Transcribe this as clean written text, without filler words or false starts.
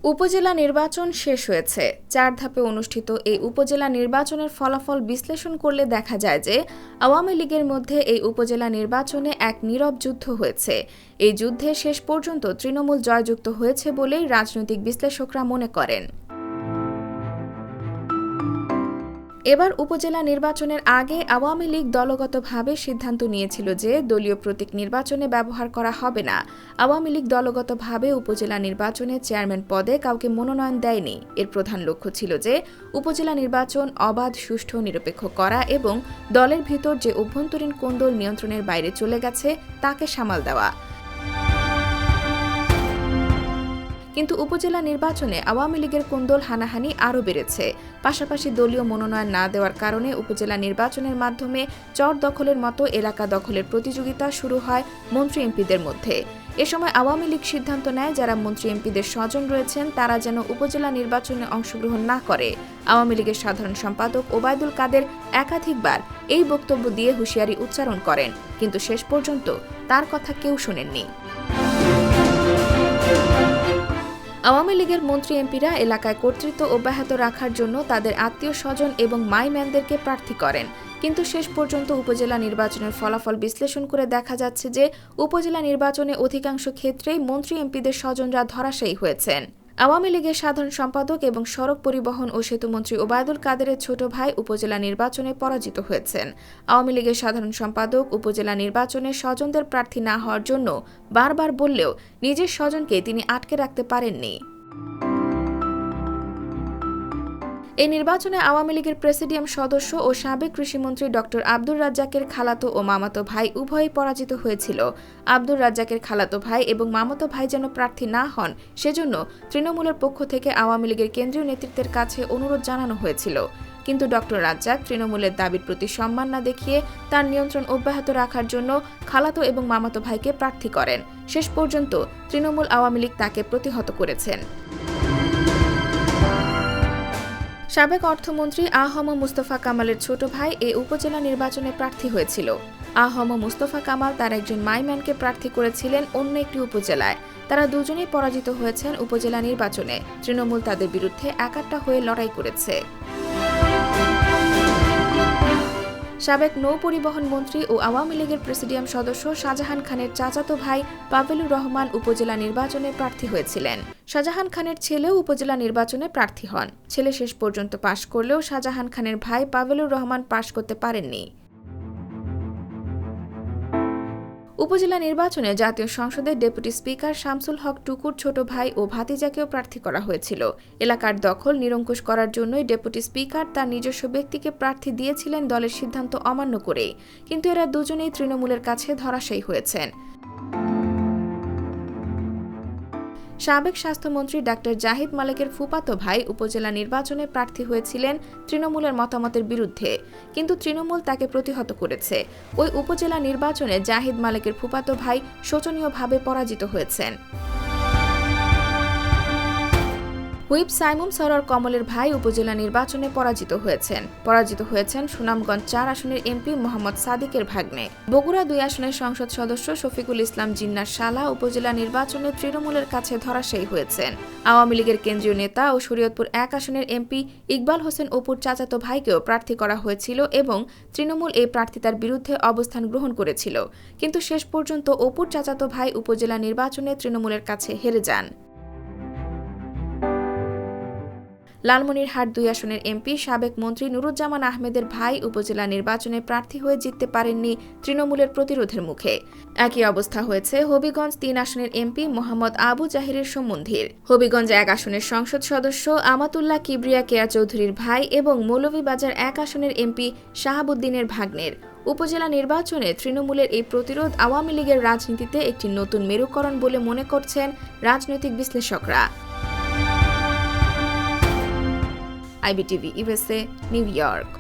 উপজেলা নির্বাচন শেষ হয়েছে। ৪ ধাপে অনুষ্ঠিত এই উপজেলা নির্বাচনের ফলাফল বিশ্লেষণ করলে দেখা যায় যে আওয়ামী লীগের মধ্যে এই উপজেলা নির্বাচনে এক নীরব যুদ্ধ হয়েছে। এই যুদ্ধে শেষ পর্যন্ত তৃণমূল জয়যুক্ত হয়েছে বলেই রাজনৈতিক বিশ্লেষকরা মনে করেন। এবার উপজেলা নির্বাচনের আগে আওয়ামী লীগ দলগতভাবে সিদ্ধান্ত নিয়েছিল যে দলীয় প্রতীক নির্বাচনে ব্যবহার করা হবে না। আওয়ামী লীগ দলগতভাবে উপজেলা নির্বাচনে চেয়ারম্যান পদে কাউকে মনোনয়ন দেয়নি। এর প্রধান লক্ষ্য ছিল যে উপজেলা নির্বাচন অবাধ, সুষ্ঠু, নিরপেক্ষ করা এবং দলের ভিতর যে অভ্যন্তরীণ কোন্দল নিয়ন্ত্রণের বাইরে চলে গেছে তাকে সামাল দেওয়া। কিন্তু উপজেলা নির্বাচনে আওয়ামী লীগের কোন্দল হানাহানি আরও বেড়েছে। পাশাপাশি দলীয় মনোনয়ন না দেওয়ার কারণে উপজেলা নির্বাচনের মাধ্যমে চর দখলের মতো এলাকা দখলের প্রতিযোগিতা শুরু হয় মন্ত্রী এমপিদের মধ্যে। এ সময় আওয়ামী লীগ সিদ্ধান্ত নেয় যারা মন্ত্রী এমপিদের স্বজন রয়েছেন তারা যেন উপজেলা নির্বাচনে অংশগ্রহণ না করে। আওয়ামী লীগের সাধারণ সম্পাদক ওবায়দুল কাদের একাধিকবার এই বক্তব্য দিয়ে হুঁশিয়ারি উচ্চারণ করেন, কিন্তু শেষ পর্যন্ত তার কথা কেউ শোনেননি। আওয়ামী লীগের মন্ত্রী এমপিরা এলাকায় কর্তৃত্ব অব্যাহত রাখার জন্য তাদের আত্মীয় স্বজন এবং মাইম্যানদেরকে প্রার্থী করেন, কিন্তু শেষ পর্যন্ত উপজেলা নির্বাচনের ফলাফল বিশ্লেষণ করে দেখা যাচ্ছে যে উপজেলা নির্বাচনে অধিকাংশ ক্ষেত্রেই মন্ত্রী এমপিদের স্বজনরা ধরাশায়ী হয়েছেন। আওয়ামী লীগের সাধারণ সম্পাদক এবং সড়ক পরিবহন ও সেতুমন্ত্রী ওবায়দুল কাদেরের ছোট ভাই উপজেলা নির্বাচনে পরাজিত হয়েছেন। আওয়ামী লীগের সাধারণ সম্পাদক উপজেলা নির্বাচনে স্বজনদের প্রার্থী না হওয়ার জন্য বারবার বললেও নিজের স্বজনকে তিনি আটকে রাখতে পারেননি। এই নির্বাচনে আওয়ামী লীগের প্রেসিডিয়াম সদস্য ও সাবেক কৃষিমন্ত্রী ড. আব্দুর রাজ্জাকের খালাতো ও মামাতো ভাই উভয়ই পরাজিত হয়েছিল। আব্দুর রাজ্জাকের খালাতো ভাই এবং মামাতো ভাই যেন প্রার্থী না হন সেজন্য তৃণমূলের পক্ষ থেকে আওয়ামী লীগের কেন্দ্রীয় নেতৃত্বের কাছে অনুরোধ জানানো হয়েছিল। কিন্তু ড. রাজ্জাক তৃণমূলের দাবির প্রতি সম্মান না দেখিয়ে তার নিয়ন্ত্রণ অব্যাহত রাখার জন্য খালাতো এবং মামাতো ভাইকে প্রার্থী করেন। শেষ পর্যন্ত তৃণমূল আওয়ামী লীগ তাকে প্রতিহত করেছেন। সাবেক অর্থমন্ত্রী আ.হ.ম মুস্তফা কামালের ছোট ভাই এ উপজেলা নির্বাচনে প্রার্থী হয়েছিল। আ.হ.ম মুস্তফা কামাল তার একজন মাইম্যানকে প্রার্থী করেছিলেন অন্য একটি উপজেলায়। তারা দুজনেই পরাজিত হয়েছেন উপজেলা নির্বাচনে। তৃণমূল তাদের বিরুদ্ধে একাট্টা হয়ে লড়াই করেছে। সাবেক নৌ পরিবহন মন্ত্রী ও আওয়ামী লীগের প্রেসিডিয়াম সদস্য শাহজাহান খানের চাচাতো ভাই পাভেলুর রহমান উপজেলা নির্বাচনে প্রার্থী হয়েছিলেন। শাহজাহান খানের ছেলেও উপজেলা নির্বাচনে প্রার্থী হন। ছেলে শেষ পর্যন্ত পাশ করলেও শাহজাহান খানের ভাই পাভেলুর রহমান পাশ করতে পারেননি। উপজেলা নির্বাচনে জাতীয় সংসদের ডেপুটি স্পিকার শামসুল হক টুকুর ছোট ভাই ও ভাতিজাকেও প্রার্থী করা হয়েছিল। এলাকার দখল নিরঙ্কুশ করার জন্যই ডেপুটি স্পিকার তার নিজস্ব ব্যক্তিকে প্রার্থী দিয়েছিলেন দলের সিদ্ধান্ত অমান্য করেই, কিন্তু এরা দুজনেই তৃণমূলের কাছে ধরাশায়ী হয়েছেন। সাবেক স্বাস্থ্যমন্ত্রী ডা. জাহিদ মালেকের ফুফাতো ভাই উপজেলা নির্বাচনে প্রার্থী হয়েছিলেন তৃণমূলের মতামতের বিরুদ্ধে, কিন্তু তৃণমূল তাকে প্রতিহত করেছে। ওই উপজেলা নির্বাচনে জাহিদ মালেকের ফুফাতো ভাই শোচনীয়ভাবে পরাজিত হয়েছেন। হুইপ সাইমুম সরোয়ার কমলের ভাই উপজেলা নির্বাচনে পরাজিত হয়েছেন সুনামগঞ্জ ৪ আসনের এমপি মোহাম্মদ সাদিকের ভাগ্নে। বগুড়া ২ আসনের সংসদ সদস্য শফিকুল ইসলাম জিন্নার শালা উপজেলা নির্বাচনে তৃণমূলের কাছে ধরাশায়ী হয়েছেন। আওয়ামী লীগের কেন্দ্রীয় নেতা ও শরীয়তপুর ১ আসনের এমপি ইকবাল হোসেন অপুর চাচাতো ভাইকেও প্রার্থী করা হয়েছিল এবং তৃণমূল এই প্রার্থিতার বিরুদ্ধে অবস্থান গ্রহণ করেছিল, কিন্তু শেষ পর্যন্ত অপুর চাচাতো ভাই উপজেলা নির্বাচনে তৃণমূলের কাছে হেরে যান। লালমনিরহাট ২ আসনের এমপি সাবেক মন্ত্রী নুরুজ্জামান আহমেদের ভাই উপজেলা নির্বাচনে প্রার্থী হয়ে জিততে পারেননি তৃণমূলের প্রতিরোধের মুখে। একই অবস্থা হয়েছে হবিগঞ্জ ৩ আসনের এমপি মোহাম্মদ আবু জাহিরের সম্বন্ধীর। হবিগঞ্জ ১ আসনের সংসদ সদস্য আমাতুল্লাহ কিবরিয়া কেয়া চৌধুরীর ভাই এবং মৌলভীবাজার ১ আসনের এমপি শাহাবুদ্দিনের ভাগ্নের। উপজেলা নির্বাচনে তৃণমূলের এই প্রতিরোধ আওয়ামী লীগের রাজনীতিতে একটি নতুন মেরুকরণ বলে মনে করছেন রাজনৈতিক বিশ্লেষকরা। IBTV USA, new York.